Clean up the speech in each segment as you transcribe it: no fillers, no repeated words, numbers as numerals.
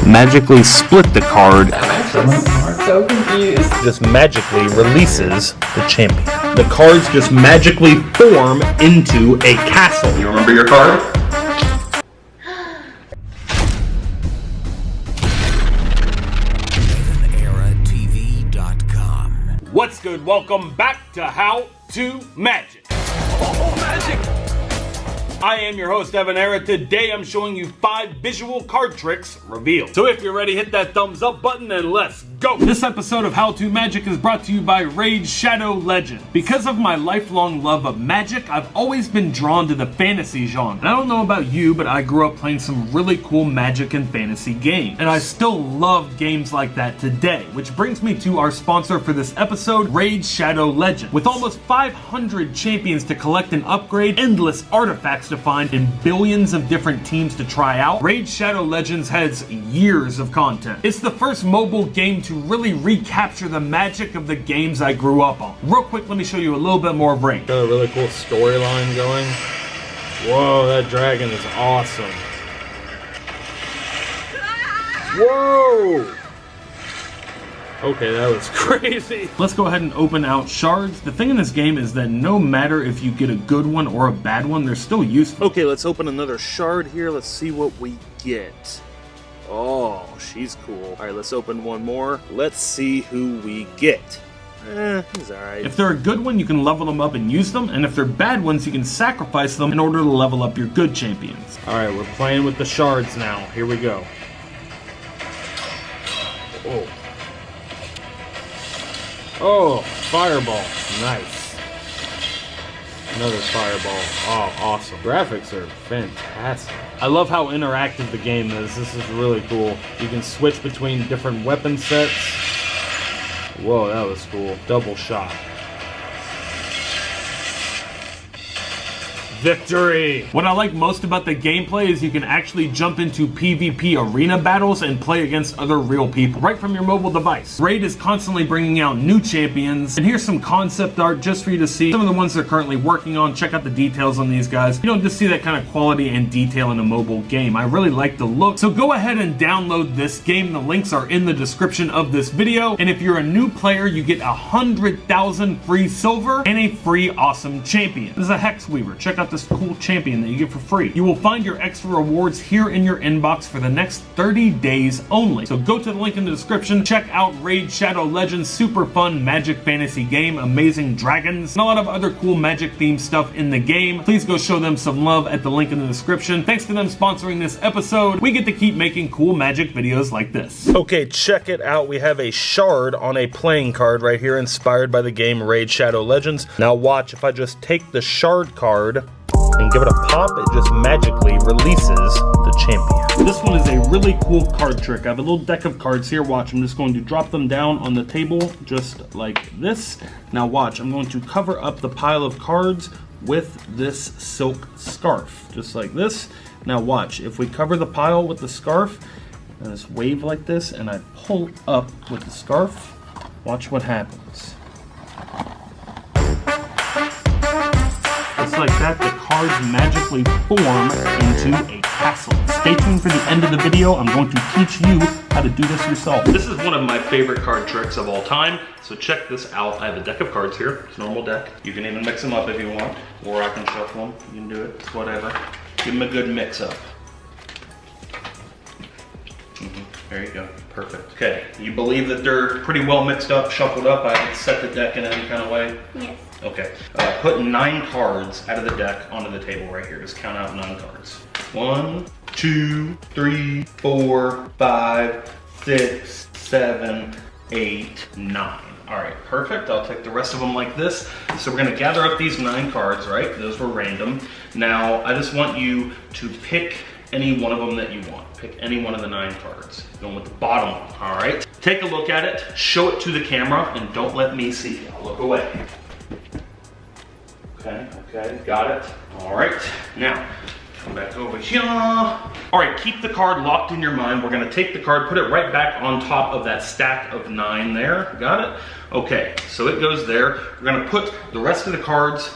magically split the card. I'm so confused. Just magically releases the champion. The cards just magically form into a castle. You remember your card? What's good? Welcome back to How to Magic. Oh, magic! I am your host, Evan Era. Today I'm showing you 5 visual card tricks revealed. So if you're ready, hit that thumbs up button and let's go! This episode of How to Magic is brought to you by Raid Shadow Legend. Because of my lifelong love of magic, I've always been drawn to the fantasy genre. And I don't know about you, but I grew up playing some really cool magic and fantasy games. And I still love games like that today, which brings me to our sponsor for this episode, Raid Shadow Legend. With almost 500 champions to collect and upgrade, endless artifacts to find, and billions of different teams to try out, Raid Shadow Legends has years of content. It's the first mobile game to really recapture the magic of the games I grew up on. Real quick, let me show you a little bit more of Raid. Got a really cool storyline going. Whoa, that dragon is awesome. Whoa! Okay, that was crazy. Let's go ahead and open out shards. The thing in this game is that no matter if you get a good one or a bad one, they're still useful. Okay, let's open another shard here. Let's see what we get. Oh, she's cool. All right, let's open one more. Let's see who we get. He's alright. If they're a good one, you can level them up and use them, and if they're bad ones, you can sacrifice them in order to level up your good champions. Alright, we're playing with the shards now. Here we go. Oh. Oh, fireball. Nice. Another fireball. Oh, awesome. Graphics are fantastic. I love how interactive the game is. This is really cool. You can switch between different weapon sets. Whoa, that was cool. Double shot. Victory! What I like most about the gameplay is you can actually jump into PvP arena battles and play against other real people right from your mobile device. Raid is constantly bringing out new champions, and here's some concept art just for you to see some of the ones they're currently working on. Check out the details on these guys. You don't just see that kind of quality and detail in a mobile game. I really like the look, so go ahead and download this game. The links are in the description of this video, and if you're a new player, you get 100,000 free silver and a free awesome champion. This is a Hex Weaver. Check out this cool champion that you get for free. You will find your extra rewards here in your inbox for the next 30 days only. So go to the link in the description, check out Raid Shadow Legends, super fun magic fantasy game, amazing dragons, and a lot of other cool magic themed stuff in the game. Please go show them some love at the link in the description. Thanks to them sponsoring this episode. We get to keep making cool magic videos like this. Okay, check it out. We have a shard on a playing card right here, inspired by the game Raid Shadow Legends. Now watch, if I just take the shard card and give it a pop, it just magically releases the champion. This one is a really cool card trick. I have a little deck of cards here. Watch, I'm just going to drop them down on the table just like this. Now watch, I'm going to cover up the pile of cards with this silk scarf, just like this. Now watch, if we cover the pile with the scarf, and just wave like this, and I pull up with the scarf, watch what happens. Just like that, the cards magically form into a castle. Stay tuned for the end of the video. I'm going to teach you how to do this yourself. This is one of my favorite card tricks of all time, so check this out. I have a deck of cards here. It's a normal deck. You can even mix them up if you want, or I can shuffle them. You can do it, it's whatever. Give them a good mix up. There you go, perfect. Okay, you believe that they're pretty well mixed up, shuffled up? I haven't set the deck in any kind of way? Yes. Okay, put 9 cards out of the deck onto the table right here. Just count out 9 cards. 1, 2, 3, 4, 5, 6, 7, 8, 9. All right, perfect. I'll take the rest of them like this. So we're gonna gather up these 9 cards, right? Those were random. Now, I just want you to pick any one of them that you want. Pick any one of the 9 cards. Going with the bottom one, all right? Take a look at it, show it to the camera, and don't let me see it. Look away. Okay, got it. All right, now, come back over here. All right, keep the card locked in your mind. We're gonna take the card, put it right back on top of that stack of 9 there. Got it? Okay, so it goes there. We're gonna put the rest of the cards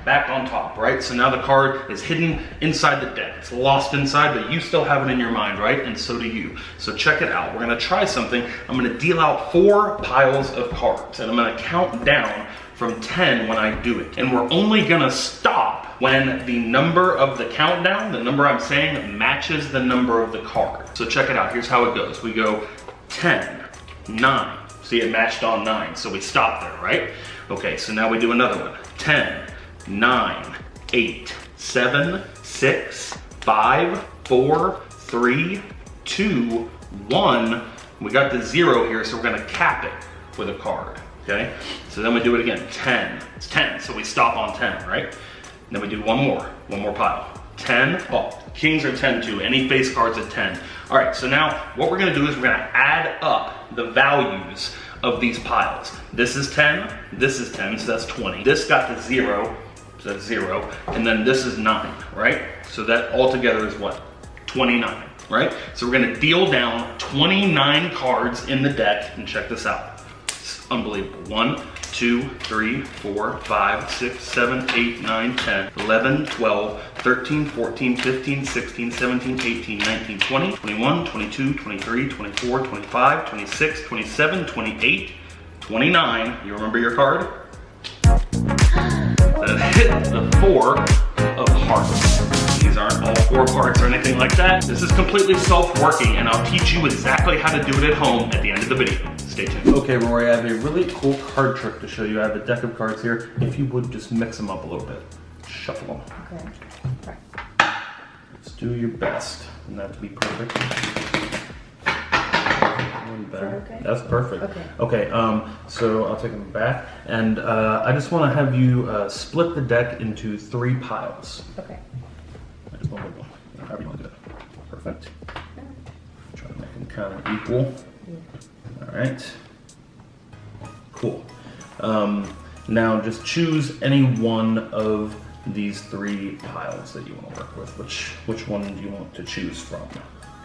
back on top, right? So now the card is hidden inside the deck. It's lost inside, but you still have it in your mind, right? And so do you. So check it out. We're gonna try something. I'm gonna deal out 4 piles of cards, and I'm gonna count down from 10 when I do it. And we're only gonna stop when the number of the countdown, the number I'm saying, matches the number of the card. So check it out, here's how it goes. We go 10, 9. See, it matched on 9, so we stop there, right? Okay, so now we do another one. 10, 9, 8, 7, 6, 5, 4, 3, 2, 1. We got the 0 here, so we're gonna cap it with a card, okay? So then we do it again, 10, it's 10, so we stop on 10, right? Then we do one more pile. 10, oh, kings are 10 too, any face cards at 10. All right, so now what we're gonna do is we're gonna add up the values of these piles. This is 10, so that's 20. This got the 0, so that's 0, and then this is 9, right? So that altogether is what? 29, right? So we're gonna deal down 29 cards in the deck, and check this out. It's unbelievable. 1, 2, 3, 4, 5, 6, 7, 8, 9, 10, 11, 12, 13, 14, 15, 16, 17, 18, 19, 20, 21, 22, 23, 24, 25, 26, 27, 28, 29. You remember your card? That hit the 4 of hearts. These aren't all 4 cards or anything like that. This is completely self-working, and I'll teach you exactly how to do it at home at the end of the video. Stay tuned. Okay, Rory, I have a really cool card trick to show you. I have a deck of cards here. If you would just mix them up a little bit. Shuffle them. Okay. Right. Just do your best. And that to be perfect. One better. Okay? That's perfect. Okay. Okay, so I'll take them back. And I just want to have you split the deck into 3 piles. Okay. However you want to do it. Perfect. Try to make them kind of equal. Yeah. All right. Cool. Now just choose any one of these 3 piles that you want to work with. Which one do you want to choose from?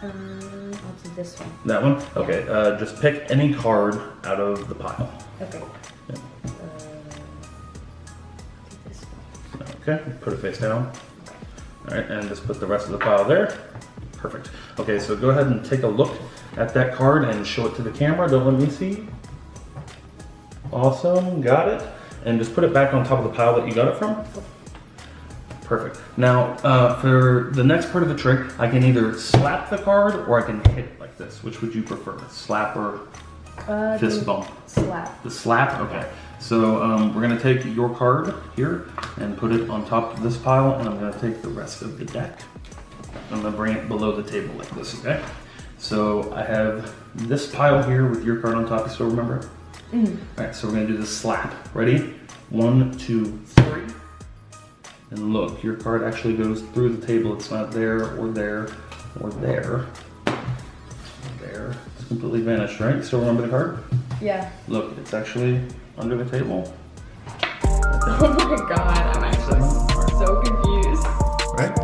I'll do this one. That one? Okay. Just pick any card out of the pile. Okay. Yeah. Do this one. Okay. Put it face down. All right, and just put the rest of the pile there. Perfect. Okay, so go ahead and take a look at that card and show it to the camera. Don't let me see. Awesome, got it. And just put it back on top of the pile that you got it from. Perfect. Now, for the next part of the trick, I can either slap the card or I can hit it like this. Which would you prefer, slap or fist bump? Slap. The slap? Okay. So we're gonna take your card here and put it on top of this pile, and I'm gonna take the rest of the deck. I'm gonna bring it below the table like this, okay? So I have this pile here with your card on top, you still remember? Mm-hmm. All right, so we're gonna do the slap. Ready? 1, 2, 3. And look, your card actually goes through the table. It's not there or there or there. There. It's completely vanished, right? You still remember the card? Yeah. Look, it's actually under the table. Oh my god, I'm actually so confused. Right?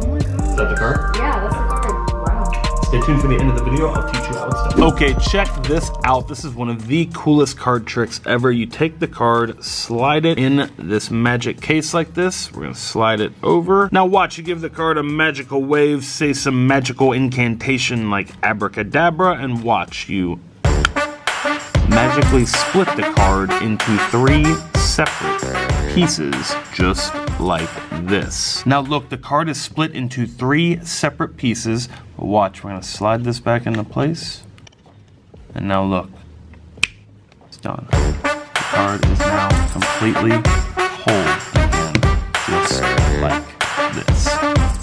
Oh my god. Is that the card? Yeah, that's the card. Wow. Stay tuned for the end of the video. I'll teach you how it's done. Okay, check this out. This is one of the coolest card tricks ever. You take the card, slide it in this magic case like this. We're gonna slide it over. Now watch, you give the card a magical wave, say some magical incantation like abracadabra, and watch you magically split the card into 3 separate pieces, just like this. Now look, the card is split into 3 separate pieces. Watch, we're gonna slide this back into place. And now look, it's done. The card is now completely whole again, just like this.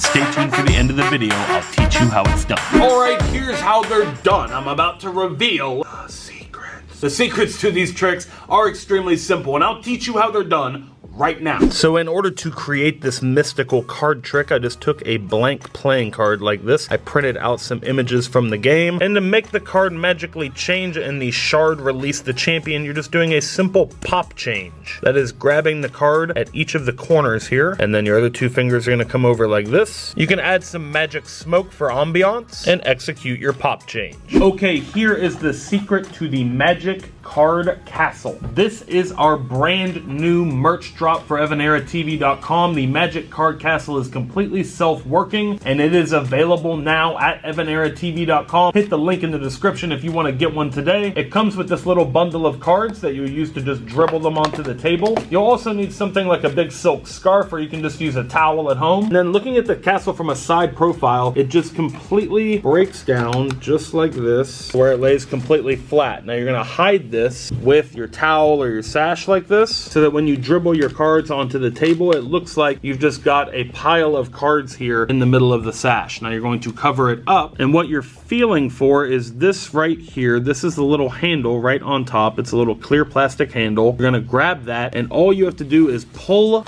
Stay tuned for the end of the video. I'll teach you how it's done. All right, here's how they're done. I'm about to reveal the secrets. The secrets to these tricks are extremely simple, and I'll teach you how they're done right now. So in order to create this mystical card trick, I just took a blank playing card like this. I printed out some images from the game, and to make the card magically change and the shard release the champion, you're just doing a simple pop change. That is grabbing the card at each of the corners here, and then your other 2 fingers are gonna come over like this. You can add some magic smoke for ambiance and execute your pop change. Okay, here is the secret to the magic card castle. This is our brand new merch dropped for EvanEraTV.com. The Magic Card Castle is completely self-working, and it is available now at EvanEraTV.com. Hit the link in the description if you want to get one today. It comes with this little bundle of cards that you use to just dribble them onto the table. You'll also need something like a big silk scarf, or you can just use a towel at home. And then looking at the castle from a side profile, it just completely breaks down just like this, where it lays completely flat. Now you're going to hide this with your towel or your sash like this, so that when you dribble your cards onto the table, it looks like you've just got a pile of cards here in the middle of the sash. Now you're going to cover it up, and what you're feeling for is this right here. This is the little handle right on top. It's a little clear plastic handle. You're going to grab that, and all you have to do is pull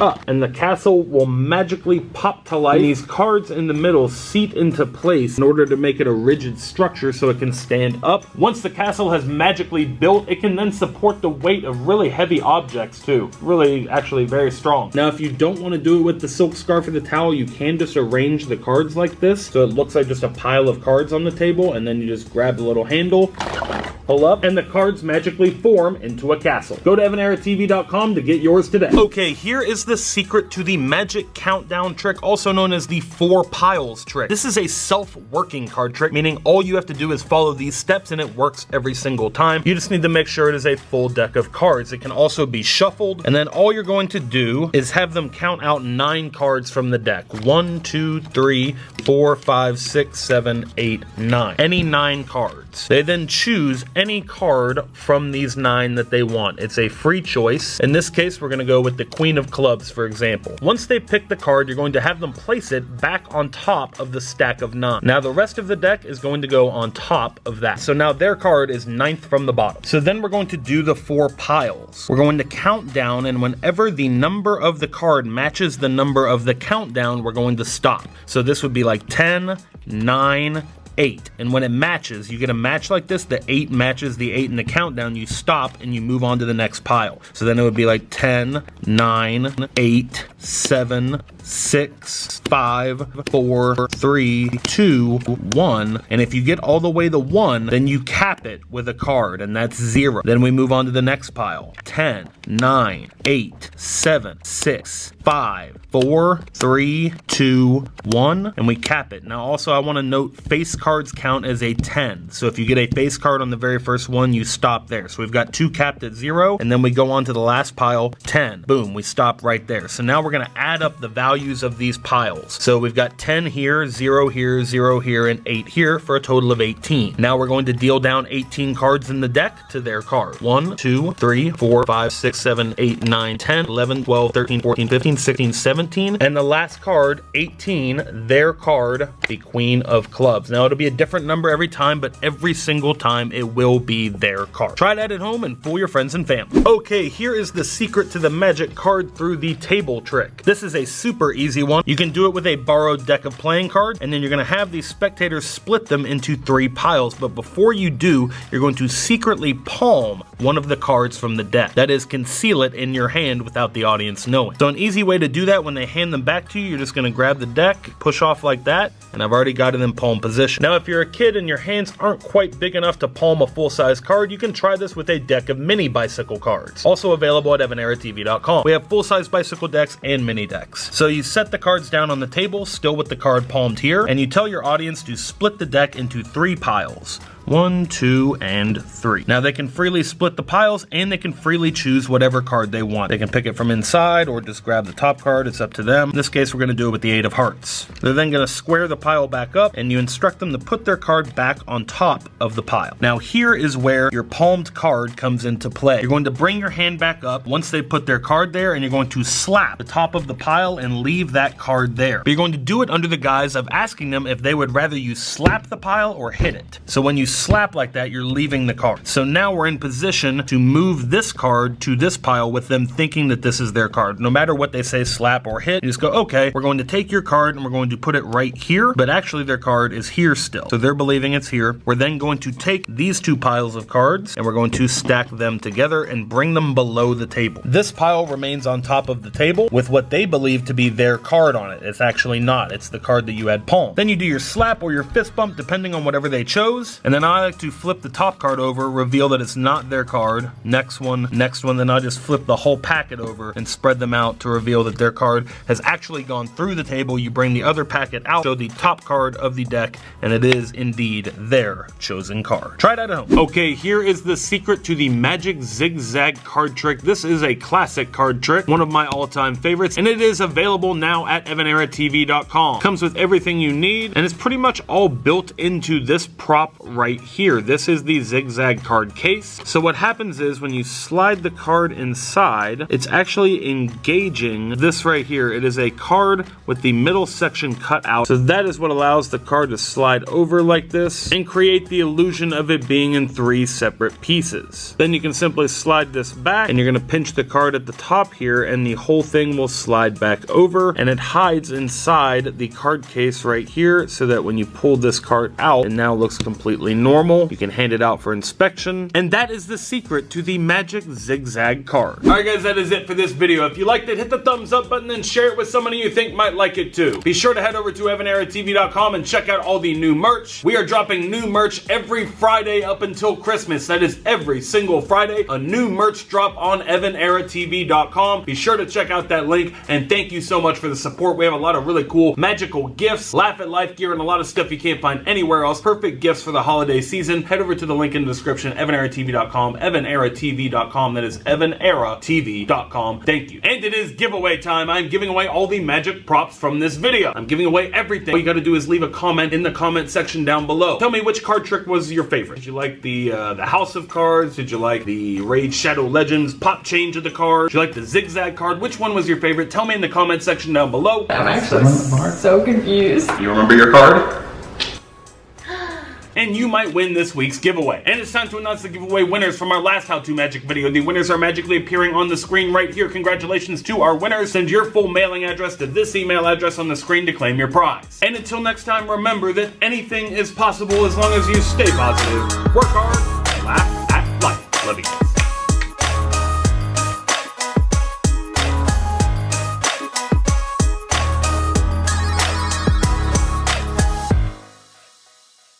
up, and the castle will magically pop to life. And these cards in the middle seat into place in order to make it a rigid structure so it can stand up. Once the castle has magically built, it can then support the weight of really heavy objects too. Really, actually very strong. Now, if you don't want to do it with the silk scarf or the towel, you can just arrange the cards like this, so it looks like just a pile of cards on the table, and then you just grab the little handle, pull up, and the cards magically form into a castle. Go to EvanEraTV.com to get yours today. Okay, here is the secret to the magic countdown trick, also known as the 4 piles trick. This is a self-working card trick, meaning all you have to do is follow these steps and it works every single time. You just need to make sure it is a full deck of cards. It can also be shuffled, and then all you're going to do is have them count out 9 cards from the deck. 1, 2, 3, 4, 5, 6, 7, 8, 9. Any 9 cards. They then choose any card from these 9 that they want. It's a free choice. In this case, we're going to go with the Queen of Clubs, for example. Once they pick the card, you're going to have them place it back on top of the stack of 9. Now, the rest of the deck is going to go on top of that. So now their card is 9th from the bottom. So then we're going to do the 4 piles. We're going to count down, and whenever the number of the card matches the number of the countdown, we're going to stop. So this would be like 10, 9, 8, and when it matches, you get a match like this. The 8 matches the 8 in the countdown. You stop and you move on to the next pile. So then it would be like 10, 9, 8, 7, 6, 5, 4, 3, 2, 1. And if you get all the way to 1, then you cap it with a card, and that's 0. Then we move on to the next pile. 10, 9, 8, 7, 6, 5, 4, 3, 2, 1, and we cap it. Now also I want to note face cards count as a 10. So if you get a face card on the very first one, you stop there. So we've got 2 capped at 0, and then we go on to the last pile, 10. Boom, we stop right there. So now we're going to add up the values of these piles. So we've got 10 here, 0 here, 0 here, and 8 here for a total of 18. Now we're going to deal down 18 cards in the deck to their card. 1, 2, 3, 4, 5, 6, 7, 8, 9, 10, 11, 12, 13, 14, 15, 16, 17, and the last card, 18, their card, the Queen of Clubs. Now it'll be a different number every time, but every single time it will be their card. Try that at home and fool your friends and family. Okay, here is the secret to the magic card through the table trick. This is a super easy one. You can do it with a borrowed deck of playing cards, and then you're going to have these spectators split them into 3 piles, but before you do, you're going to secretly palm one of the cards from the deck. That is, conceal it in your hand without the audience knowing. So an easy way to do that, when they hand them back to you, you're just going to grab the deck, push off like that, and I've already got it in palm position. Now, if you're a kid and your hands aren't quite big enough to palm a full-size card, you can try this with a deck of mini bicycle cards. Also available at EvanEraTV.com. We have full-size bicycle decks and mini decks. So you set the cards down on the table, still with the card palmed here, and you tell your audience to split the deck into 3 piles. 1, 2, and 3. Now they can freely split the piles, and they can freely choose whatever card they want. They can pick it from inside or just grab the top card. It's up to them. In this case, we're going to do it with the 8 of hearts. They're then going to square the pile back up, and you instruct them to put their card back on top of the pile. Now here is where your palmed card comes into play. You're going to bring your hand back up once they put their card there, and you're going to slap the top of the pile and leave that card there. But you're going to do it under the guise of asking them if they would rather you slap the pile or hit it. So when you slap like that, you're leaving the card. So now we're in position to move this card to this pile with them thinking that this is their card. No matter what they say, slap or hit, you just go, okay, we're going to take your card and we're going to put it right here, but actually their card is here still. So they're believing it's here. We're then going to take these 2 piles of cards and we're going to stack them together and bring them below the table. This pile remains on top of the table with what they believe to be their card on it. It's actually not. It's the card that you had palmed. Then you do your slap or your fist bump, depending on whatever they chose, and then Then I like to flip the top card over, reveal that it's not their card. Next one, then I just flip the whole packet over and spread them out to reveal that their card has actually gone through the table. You bring the other packet out, show the top card of the deck, and it is indeed their chosen card. Try it out at home. Okay, here is the secret to the Magic Zigzag card trick. This is a classic card trick, one of my all-time favorites, and it is available now at EvanEraTV.com. Comes with everything you need, and it's pretty much all built into this prop right here. This is the zigzag card case. So what happens is when you slide the card inside, it's actually engaging this right here. It is a card with the middle section cut out. So that is what allows the card to slide over like this and create the illusion of it being in 3 separate pieces. Then you can simply slide this back, and you're going to pinch the card at the top here, and the whole thing will slide back over, and it hides inside the card case right here, so that when you pull this card out, it now looks completely normal. You can hand it out for inspection, and that is the secret to the Magic Zigzag card. Alright guys, that is it for this video. If you liked it, hit the thumbs up button and share it with somebody you think might like it too. Be sure to head over to EvanEraTV.com and check out all the new merch. We are dropping new merch every Friday up until Christmas. That is every single Friday, a new merch drop on EvanEraTV.com. Be sure to check out that link, and thank you so much for the support. We have a lot of really cool magical gifts, laugh at life gear, and a lot of stuff you can't find anywhere else. Perfect gifts for the holiday season. Head over to the link in the description, EvanEraTV.com, EvanEraTV.com. That is EvanEraTV.com. Thank you. And it is giveaway time. I'm giving away all the magic props from this video. I'm giving away everything. All you gotta do is leave a comment in the comment section down below. Tell me which card trick was your favorite. Did you like the House of Cards? Did you like the Raid Shadow Legends pop change of the card? Did you like the zigzag card? Which one was your favorite? Tell me in the comment section down below. I'm actually so confused. You remember your card? And you might win this week's giveaway. And it's time to announce the giveaway winners from our last How To Magic video. The winners are magically appearing on the screen right here. Congratulations to our winners. Send your full mailing address to this email address on the screen to claim your prize. And until next time, remember that anything is possible as long as you stay positive, work hard, and laugh